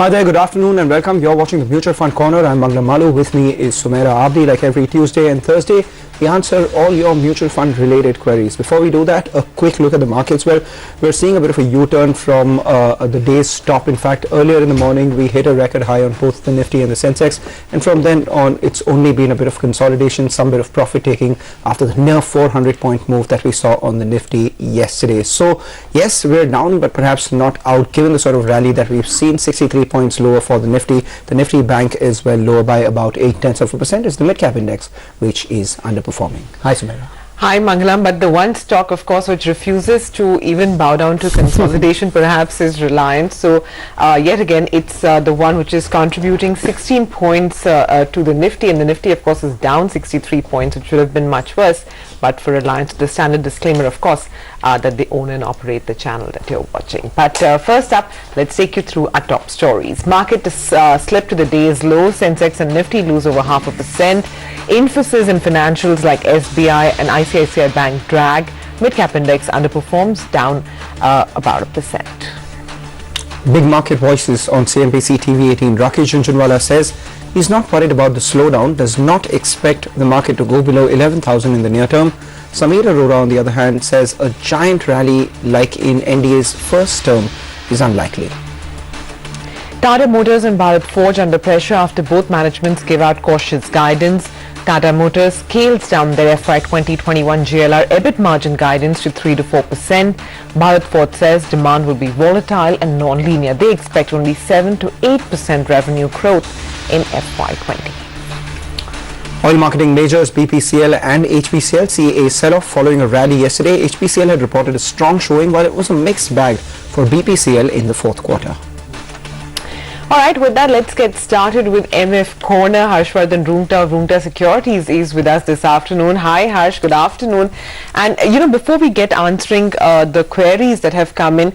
Hi there, good afternoon and welcome. You're watching the Mutual Fund Corner. I'm Mangla Malu. With me is Sumaira Abdi. Like every Tuesday and Thursday, we answer all your mutual fund related queries. Before we do that, a quick look at the markets. Well, we're seeing a bit of a U-turn from the day's top. In fact, earlier in the morning, we hit a record high on both the Nifty and the Sensex. And from then on, it's only been a bit of consolidation, some bit of profit taking after the near 400-point move that we saw on the Nifty yesterday. So, yes, we're down, but perhaps not out, given the sort of rally that we've seen. 63 points lower for the Nifty. The Nifty Bank is well lower by about 0.8%. It's the mid-cap index, which is underperforming. Hi, Sumaira. Hi, Mangalam. But the one stock, of course, which refuses to even bow down to consolidation, perhaps, is Reliance. So, yet again, it's the one which is contributing 16 points to the Nifty. And the Nifty, of course, is down 63 points, which should have been much worse. But for Reliance, the standard disclaimer, of course, that they own and operate the channel that you're watching. But first up, let's take you through our top stories. Market slipped to the day's low. Sensex and Nifty lose over 0.5%. Infosys and financials like SBI and ICICI Bank drag. Mid-cap index underperforms, down about 1%. Big market voices on CNBC TV18. Rakesh Jhunjhunwala says he's not worried about the slowdown, does not expect the market to go below 11,000 in the near term. Sameer Arora, on the other hand, says a giant rally like in NDA's first term is unlikely. Tata Motors and Bharat Forge under pressure after both managements gave out cautious guidance. Tata Motors scales down their FY 2021 GLR EBIT margin guidance to 3 to 4%. Bharat Forge says demand will be volatile and non-linear. They expect only 7 to 8% revenue growth in FY 20. Oil marketing majors BPCL and HPCL see a sell-off following a rally yesterday. HPCL had reported a strong showing, while it was a mixed bag for BPCL in the fourth quarter. Alright, with that, let's get started with MF Corner. Harshvardhan Roongta of Roongta Securities is with us this afternoon. Hi Harsh, good afternoon. And before we get answering the queries that have come in,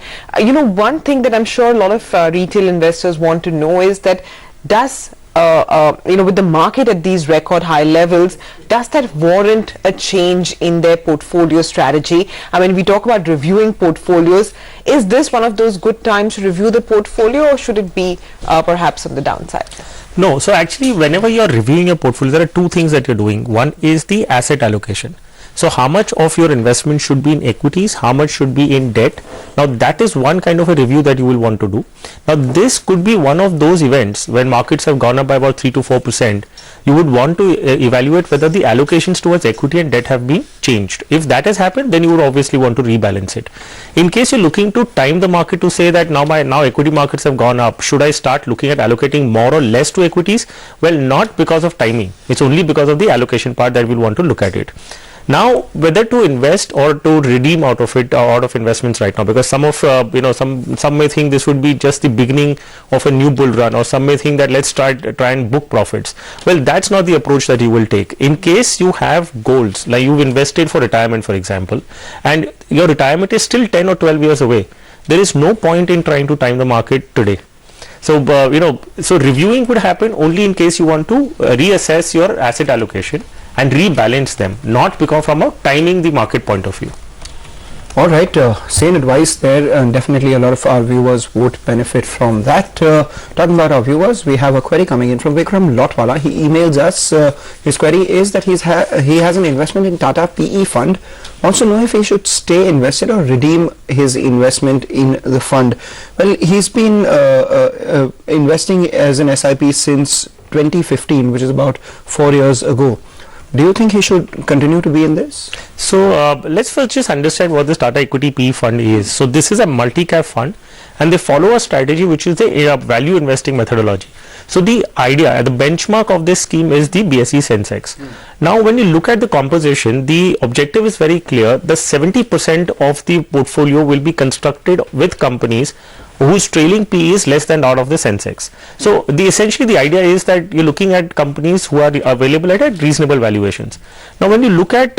one thing that I'm sure a lot of retail investors want to know is that does with the market at these record high levels, does that warrant a change in their portfolio strategy? I mean, we talk about reviewing portfolios. Is this one of those good times to review the portfolio, or should it be perhaps on the downside? No, so actually whenever you're reviewing your portfolio, there are two things that you're doing. One is the asset allocation. So how much of your investment should be in equities, how much should be in debt? Now that is one kind of a review that you will want to do. Now this could be one of those events when markets have gone up by about 3 to 4%. You would want to evaluate whether the allocations towards equity and debt have been changed. If that has happened, then you would obviously want to rebalance it. In case you're looking to time the market to say that now equity markets have gone up, should I start looking at allocating more or less to equities? Well, not because of timing. It's only because of the allocation part that we'll want to look at it. Now, whether to invest or to redeem out of it, out of investments right now, because some of some may think this would be just the beginning of a new bull run, or some may think that let's try and book profits. Well, that's not the approach that you will take. In case you have goals, like you've invested for retirement, for example, and your retirement is still 10 or 12 years away, there is no point in trying to time the market today. So, so reviewing would happen only in case you want to reassess your asset allocation and rebalance them, not because from a timing the market point of view. All right, sane advice there, and definitely a lot of our viewers would benefit from that. Talking about our viewers, we have a query coming in from Vikram Lotwala. He emails us. His query is that he has an investment in Tata PE fund. Wants to know if he should stay invested or redeem his investment in the fund. Well, he's been investing as an SIP since 2015, which is about 4 years ago. Do you think he should continue to be in this? So let's first just understand what this Tata Equity PE fund is. So this is a multi-cap fund, and they follow a strategy which is the value investing methodology. So the idea, the benchmark of this scheme is the BSE Sensex. Now when you look at the composition, the objective is very clear. The 70% of the portfolio will be constructed with companies whose trailing PE is less than that of the Sensex. So essentially the idea is that you're looking at companies who are available at reasonable valuations. Now when you look at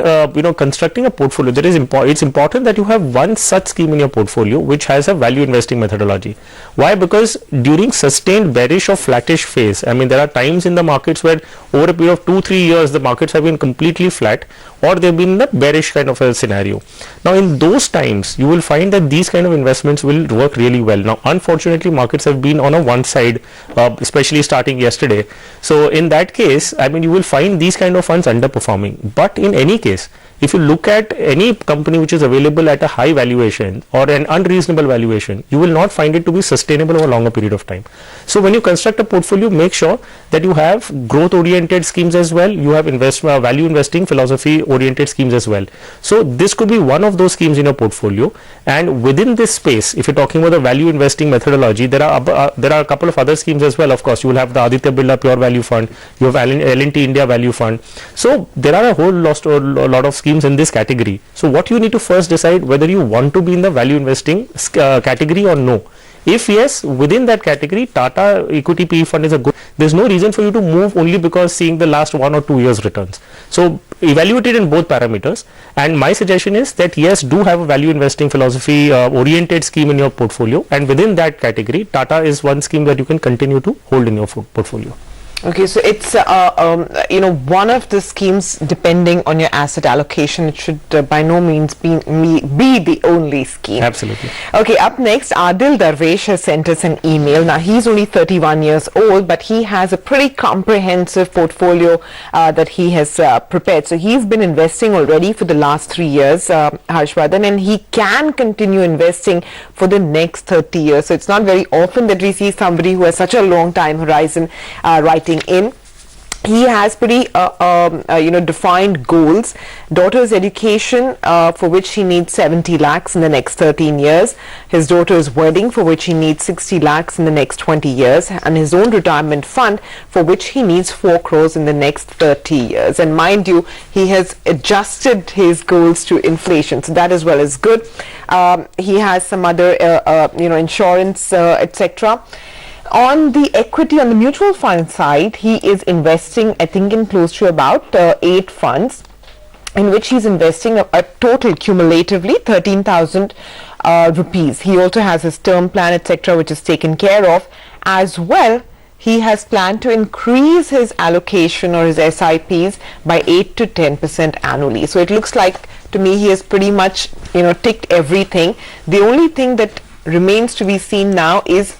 constructing a portfolio, it's important that you have one such scheme in your portfolio which has a value investing methodology. Why? Because during sustained bearish or flattish phase, I mean there are times in the markets where over a period of 2-3 years the markets markets have been completely flat or they've been in a bearish kind of a scenario. Now in those times you will find that these kind of investments will work really well. Now unfortunately markets have been on a one side, especially starting yesterday. So in that case, I mean, you will find these kind of funds underperforming. But in any case, if you look at any company which is available at a high valuation or an unreasonable valuation, you will not find it to be sustainable over a longer period of time. So when you construct a portfolio, make sure that you have growth oriented schemes as well. You have value investing philosophy oriented schemes as well. So this could be one of those schemes in your portfolio. And within this space, if you're talking about the value investing methodology, there are a couple of other schemes as well. Of course, you will have the Aditya Birla Pure Value Fund, you have L&T India Value Fund. So there are a lot of schemes in this category. So what you need to first decide whether you want to be in the value investing category or no. If yes, within that category, Tata Equity PE Fund is a good. There's no reason for you to move only because seeing the last 1 or 2 years returns. So evaluate it in both parameters. And my suggestion is that yes, do have a value investing philosophy oriented scheme in your portfolio. And within that category, Tata is one scheme that you can continue to hold in your portfolio. Okay, so it's one of the schemes depending on your asset allocation. It should by no means be the only scheme. Absolutely. Okay, up next, Adil Darvesh has sent us an email. Now he's only 31 years old, but he has a pretty comprehensive portfolio that he has prepared. So he's been investing already for the last 3 years, Harshvardhan, and he can continue investing for the next 30 years. So it's not very often that we see somebody who has such a long time horizon writing in. He has pretty defined goals. Daughter's education for which he needs 70 lakhs in the next 13 years. His daughter's wedding for which he needs 60 lakhs in the next 20 years. And his own retirement fund for which he needs 4 crores in the next 30 years. And mind you, he has adjusted his goals to inflation. So that as well is good. He has some other insurance, etc. On the equity, on the mutual fund side, he is investing, I think, in close to about 8 funds, in which he's investing a total cumulatively 13,000 rupees. He also has his term plan, etc., which is taken care of. As well, he has planned to increase his allocation or his SIPs by 8 to 10% annually. So it looks like to me he has pretty much ticked everything. The only thing that remains to be seen now is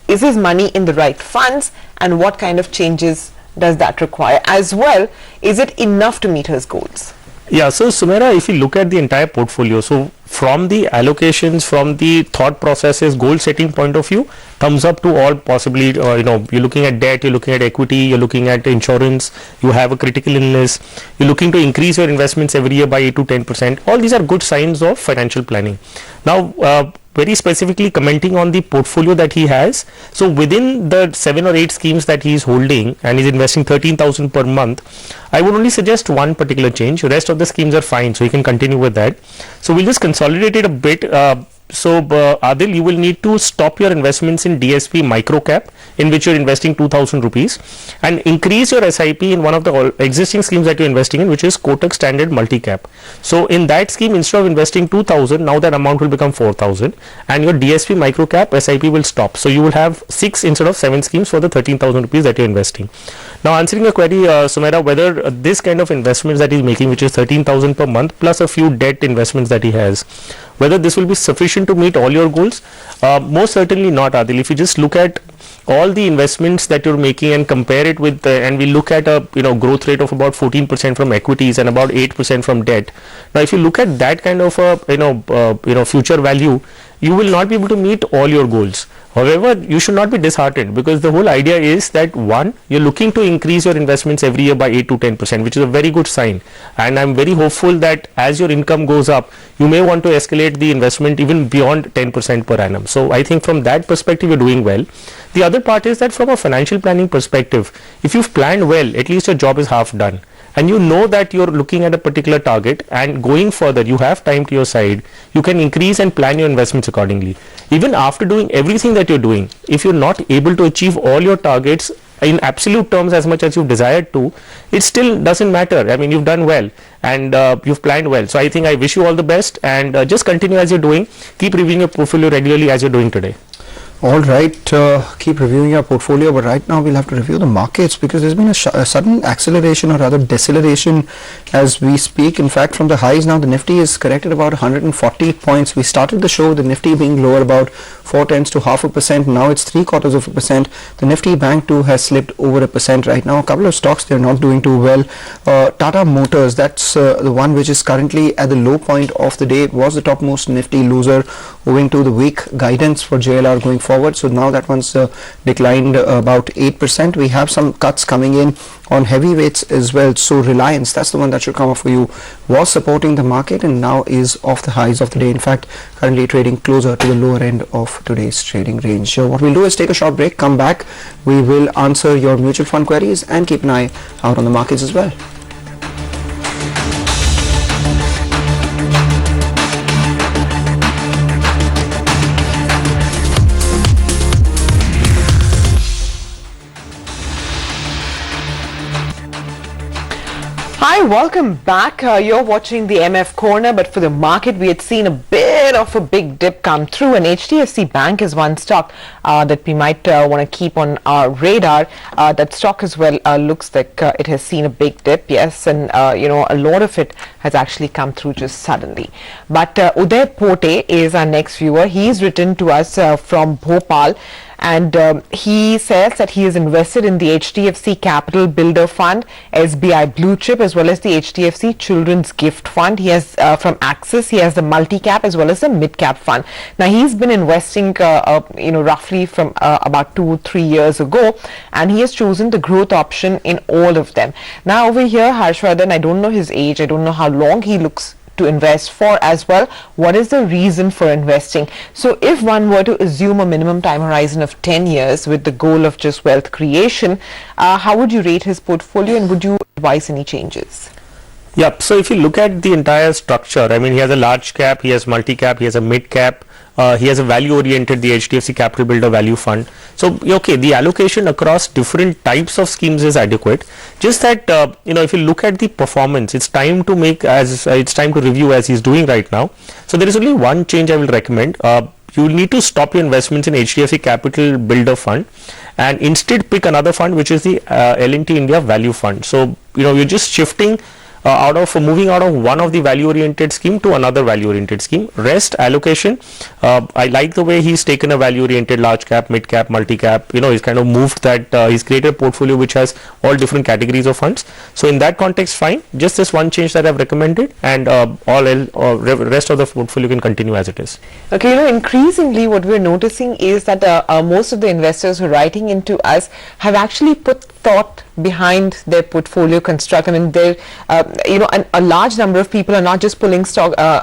his money in the right funds, and what kind of changes does that require? As well, is it enough to meet his goals? Yeah, so Sumaira, if you look at the entire portfolio, so from the allocations, from the thought processes, goal setting point of view, thumbs up to all possibly, you're looking at debt, you're looking at equity, you're looking at insurance, you have a critical illness, you're looking to increase your investments every year by 8 to 10%. All these are good signs of financial planning. Now, very specifically commenting on the portfolio that he has. So within the 7 or 8 schemes that he is holding and he's investing 13,000 per month, I would only suggest one particular change. The rest of the schemes are fine, so you can continue with that. So we'll just consolidate it a bit. Adil, you will need to stop your investments in DSP microcap, in which you're investing 2,000 rupees, and increase your SIP in one of the existing schemes that you're investing in, which is Kotak Standard Multi-Cap. So in that scheme, instead of investing 2,000, now that amount will become 4,000, and your DSP microcap SIP will stop. So you will have 6 instead of 7 schemes for the 13,000 rupees that you're investing. Now answering your query, Sumaira, whether this kind of investments that he's making, which is 13,000 per month, plus a few debt investments that he has, whether this will be sufficient to meet all your goals? Most certainly not, Adil. If you just look at all the investments that you're making and compare it with, and we look at a growth rate of about 14% from equities and about 8% from debt. Now, if you look at that kind of future value, you will not be able to meet all your goals. However, you should not be disheartened, because the whole idea is that one, you're looking to increase your investments every year by 8 to 10%, which is a very good sign. And I'm very hopeful that as your income goes up, you may want to escalate the investment even beyond 10% per annum. So I think from that perspective, you're doing well. The other part is that from a financial planning perspective, if you've planned well, at least your job is half done. And you know that you're looking at a particular target, and going further, you have time to your side, you can increase and plan your investments accordingly. Even after doing everything that you're doing, if you're not able to achieve all your targets in absolute terms as much as you desired to, it still doesn't matter. I mean, you've done well, and you've planned well. So I think I wish you all the best, and just continue as you're doing. Keep reviewing your portfolio regularly as you're doing today. All right, keep reviewing your portfolio, but right now we'll have to review the markets because there's been a sudden acceleration or rather deceleration as we speak. In fact, from the highs now, the Nifty is corrected about 140 points. We started the show with the Nifty being lower about 0.4 to 0.5%. Now it's 0.75%. The Nifty Bank too has slipped over 1% right now. A couple of stocks, they're not doing too well. Tata Motors, that's the one which is currently at the low point of the day. It was the topmost Nifty loser owing to the weak guidance for JLR going forward. So now that one's declined about 8%. We have some cuts coming in on heavyweights as well. So Reliance, that's the one that should come up for you, was supporting the market and now is off the highs of the day. In fact, currently trading closer to the lower end of today's trading range. So what we'll do is take a short break, come back. We will answer your mutual fund queries and keep an eye out on the markets as well. Hi, welcome back. You're watching the MF Corner, but for the market, we had seen a bit of a big dip come through, and HDFC Bank is one stock that we might want to keep on our radar. That stock as well looks like it has seen a big dip, yes, and a lot of it has actually come through just suddenly. But Uday Pote is our next viewer. He's written to us from Bhopal. And he says that he is invested in the HDFC Capital Builder Fund, SBI Blue Chip, as well as the HDFC Children's Gift Fund. He has from Axis, he has the multi-cap as well as the mid-cap fund. Now, he's been investing, roughly from about 2-3 years ago, and he has chosen the growth option in all of them. Now, over here, Harshvardhan, I don't know his age, I don't know how long he looks to invest for as well. What is the reason for investing? So if one were to assume a minimum time horizon of 10 years with the goal of just wealth creation, how would you rate his portfolio and would you advise any changes? Yep. So if you look at the entire structure, I mean, he has a large cap, he has multi-cap, he has a mid-cap, he has a value-oriented, the HDFC Capital Builder Value Fund. So, okay, the allocation across different types of schemes is adequate. Just that, if you look at the performance, it's time to review as he's doing right now. So, there is only one change I will recommend. You need to stop your investments in HDFC Capital Builder Fund and instead pick another fund, which is the L&T India Value Fund. So, you're just shifting moving out of one of the value-oriented scheme to another value-oriented scheme. Rest allocation, I like the way he's taken a value-oriented large cap, mid cap, multi cap. He's kind of moved that. He's created a portfolio which has all different categories of funds. So in that context, fine. Just this one change that I've recommended, and rest of the portfolio can continue as it is. Okay, increasingly what we're noticing is that most of the investors who are writing into us have actually put thought behind their portfolio construct. I mean, a large number of people are not just pulling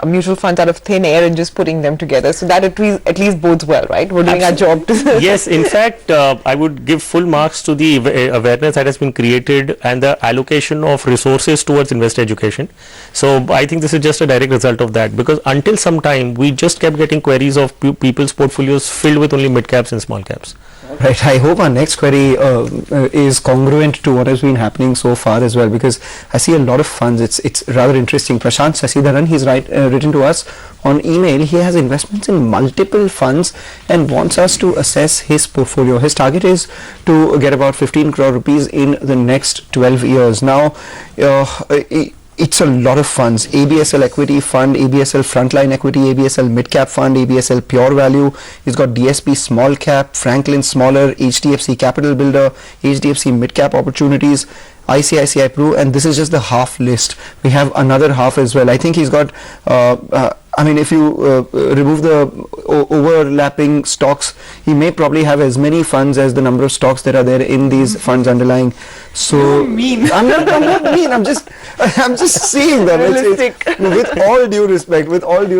mutual funds out of thin air and just putting them together. So that at least bodes well, right? We're doing Absolutely. our job. Yes, in fact, I would give full marks to the awareness that has been created and the allocation of resources towards investor education. So I think this is just a direct result of that, because until some time we just kept getting queries of people's portfolios filled with only mid caps and small caps. Right. I hope our next query is congruent to what has been happening so far as well, because I see a lot of funds. It's rather interesting. Prashant Sasidharan, he's written to us on email. He has investments in multiple funds and wants us to assess his portfolio. His target is to get about 15 crore rupees in the next 12 years. Now, it's a lot of funds. ABSL Equity Fund, ABSL Frontline Equity, ABSL Mid Cap Fund, ABSL Pure Value. He's got DSP Small Cap, Franklin Smaller, HDFC Capital Builder, HDFC Mid Cap Opportunities, ICICI Pru, and this is just the half list. We have another half as well. I think he's got if you remove the overlapping stocks, he may probably have as many funds as the number of stocks that are there in these funds underlying. So mean. I'm not mean. I'm just saying that it's with all due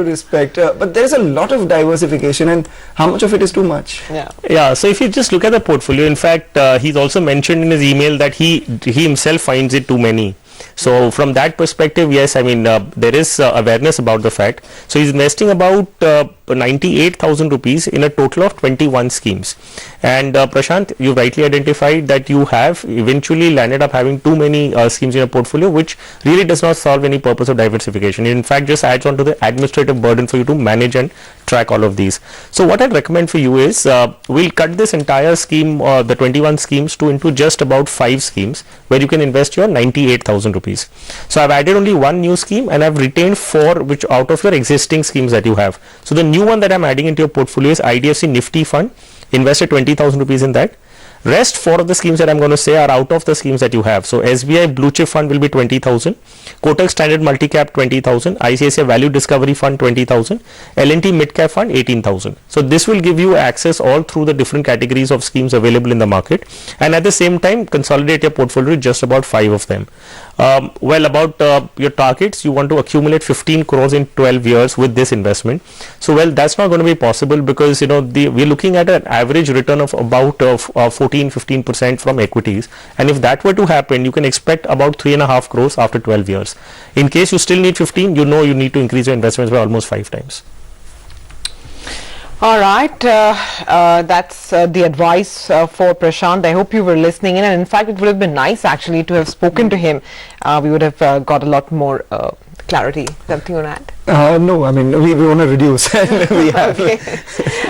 respect. But there is a lot of diversification, and how much of it is too much? Yeah. So if you just look at the portfolio, in fact, he's also mentioned in his email that he himself finds it too many. So from that perspective, yes, I mean, there is awareness about the fact. So he's investing about 98,000 rupees in a total of 21 schemes. And Prashant, you rightly identified that you have eventually landed up having too many schemes in your portfolio, which really does not solve any purpose of diversification. In fact, just adds on to the administrative burden for you to manage and track all of these. So what I'd recommend for you is we'll cut this entire scheme, the 21 schemes, to into just about 5 schemes where you can invest your 98,000 rupees. So I've added only one new scheme and I've retained 4 which out of your existing schemes that you have. So the new one that I'm adding into your portfolio is IDFC Nifty Fund. Invested 20,000 rupees in that. Rest 4 of the schemes that I'm going to say are out of the schemes that you have. So SBI Blue Chip Fund will be 20,000, Kotak Standard Multicap 20,000, ICICI Value Discovery Fund 20,000, L&T Midcap Fund 18,000. So this will give you access all through the different categories of schemes available in the market, and at the same time consolidate your portfolio to just about 5 of them. About your targets, you want to accumulate 15 crores in 12 years with this investment. So that's not going to be possible because we're looking at an average return of about 14-15% from equities, and if that were to happen, you can expect about 3.5 crores after 12 years. In case you still need 15, you need to increase your investments by almost 5 times. All right, that's the advice for Prashant. I hope you were listening in, and in fact it would have been nice actually to have spoken to him. We would have got a lot more clarity. Something on that? No, I mean we want to reduce. We have. Okay.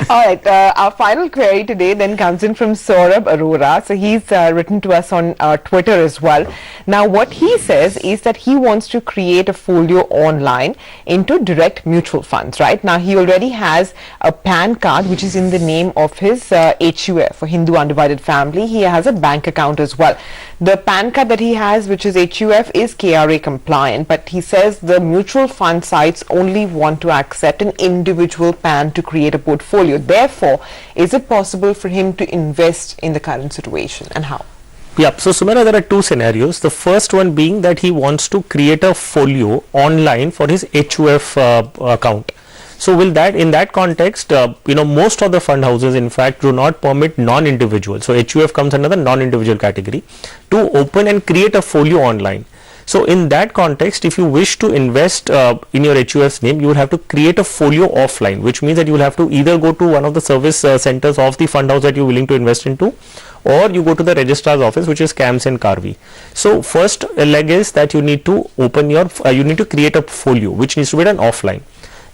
All right, our final query today then comes in from Saurabh Arora. So he's written to us on Twitter as well. Now what he says is that he wants to create a folio online into direct mutual funds. Right now he already has a PAN card which is in the name of his HUF, for Hindu Undivided Family. He has a bank account as well. The PAN card that he has, which is HUF, is KRA compliant, but he says the mutual fund sites only want to accept an individual PAN to create a portfolio. Therefore, is it possible for him to invest in the current situation, and how? Yeah, so Sumera, there are 2 scenarios. The first one being that he wants to create a folio online for his HUF account. So in that context, most of the fund houses in fact do not permit non-individual. So HUF comes under the non-individual category to open and create a folio online. So in that context, if you wish to invest in your HUF's name, you will have to create a folio offline, which means that you will have to either go to one of the service centers of the fund house that you're willing to invest into, or you go to the registrar's office, which is CAMS and Karvi. So first leg is that you need to open your, you need to create a folio, which needs to be done offline.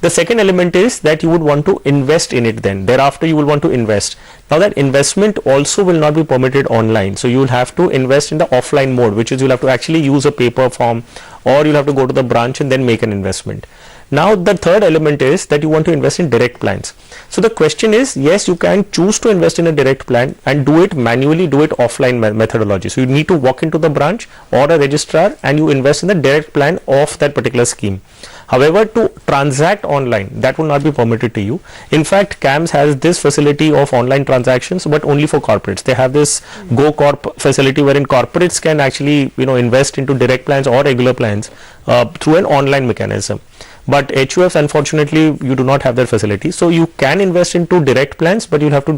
The second element is that you would want to invest in it then. Thereafter, you will want to invest. Now that investment also will not be permitted online. So you will have to invest in the offline mode, which is you'll have to actually use a paper form, or you'll have to go to the branch and then make an investment. Now the third element is that you want to invest in direct plans. So the question is, yes, you can choose to invest in a direct plan and do it manually, do it offline methodology. So you need to walk into the branch or a registrar and you invest in the direct plan of that particular scheme. However, to transact online, that will not be permitted to you. In fact, CAMS has this facility of online transactions, but only for corporates. They have this Go Corp facility wherein corporates can actually, invest into direct plans or regular plans through an online mechanism. But HUFs, unfortunately, you do not have that facility. So you can invest into direct plans, but you'll have to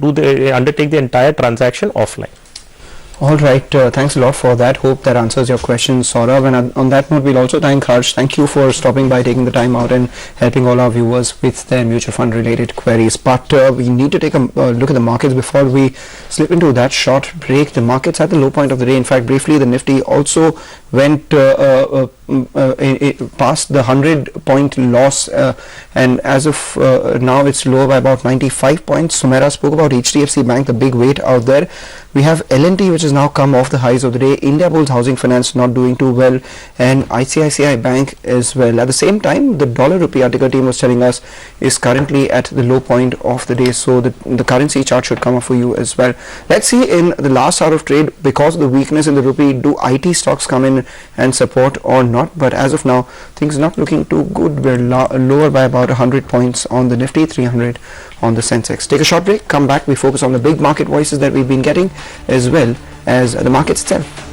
undertake the entire transaction offline. All right, thanks a lot for that. Hope that answers your question, Saurabh. And on that note, we'll also thank Harsh. Thank you for stopping by, taking the time out and helping all our viewers with their mutual fund related queries. But we need to take a look at the markets before we slip into that short break. The markets at the low point of the day. In fact, briefly, the Nifty also went past the 100-point loss, and as of now it's low by about 95 points. Sumera spoke about HDFC Bank, the big weight out there. We have L&T, which has now come off the highs of the day. Indiabulls Housing Finance not doing too well, and ICICI Bank as well. At the same time, the dollar rupee, our ticker team was telling us, is currently at the low point of the day. So the currency chart should come up for you as well. Let's see in the last hour of trade, because of the weakness in the rupee, do IT stocks come in and support or not? But as of now, things are not looking too good. We're lower by about 100 points on the Nifty, 300 on the Sensex. Take a short break, come back, we focus on the big market voices that we've been getting as well as the market itself.